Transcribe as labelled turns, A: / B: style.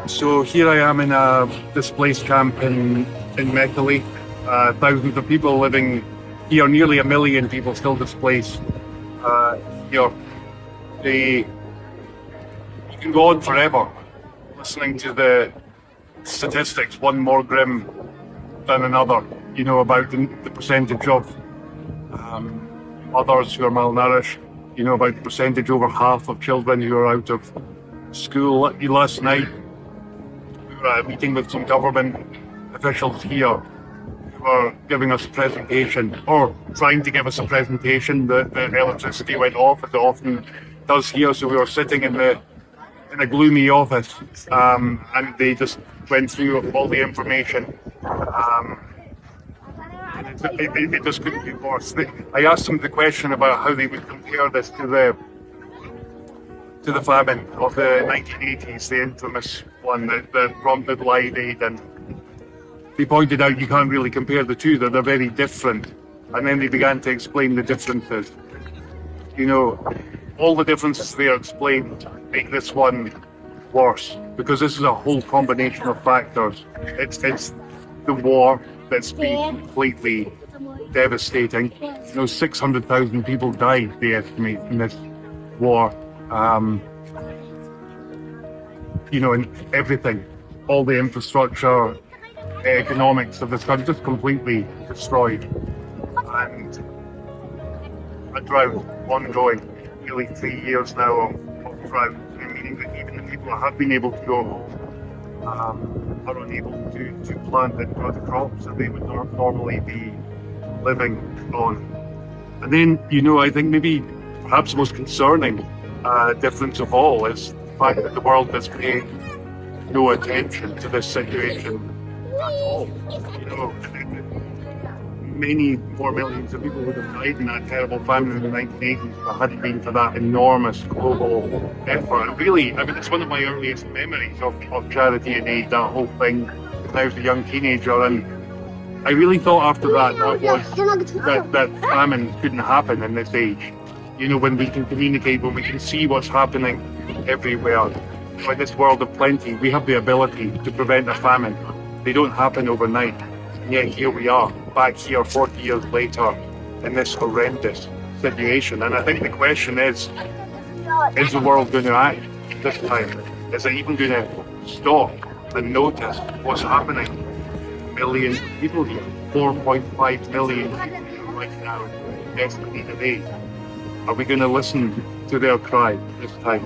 A: So here I am in a displaced camp in Mekelle. Thousands of people living here, nearly 1 million people still displaced. You can go on forever listening to the statistics, one more grim than another, about the percentage of mothers who are malnourished, about the percentage over half of children who are out of school. Last night, we were at a meeting with some government officials here who were giving us a presentation, or trying to give us a presentation. The electricity went off, as it often does here, so we were sitting in a gloomy office, and they just went through all the information. It just couldn't be worse. I asked them the question about how they would compare this to the famine of the 1980s, the infamous one that prompted Live Aid, and they pointed out you can't really compare the two, that they're very different. And then they began to explain the differences. All the differences they explained make this one worse, because this is a whole combination of factors. It's the war that's been completely devastating. 600,000 people died, they estimate, in this war. And everything, all the infrastructure, economics of this country just completely destroyed. And a drought ongoing, nearly 3 years now of drought, meaning that even the people who have been able to go home are unable to plant and grow the crops that they would normally be living on. And then, I think maybe perhaps the most concerning difference of all is the fact that the world has paid no attention to this situation at all. Many more millions of people would have died in that terrible famine in the 1980s if it hadn't been for that enormous global effort. And really, it's one of my earliest memories of charity and aid, that whole thing, when I was a young teenager. And I really thought after that famine couldn't happen in this age. When we can communicate, when we can see what's happening everywhere. In this world of plenty, we have the ability to prevent a famine. They don't happen overnight. And yet here we are, back here 40 years later, in this horrendous situation. And I think the question is the world going to act this time? Is it even going to stop and notice what's happening? Millions of people here, 4.5 million people right now, desperate need of aid. Are we going to listen to their cry this time?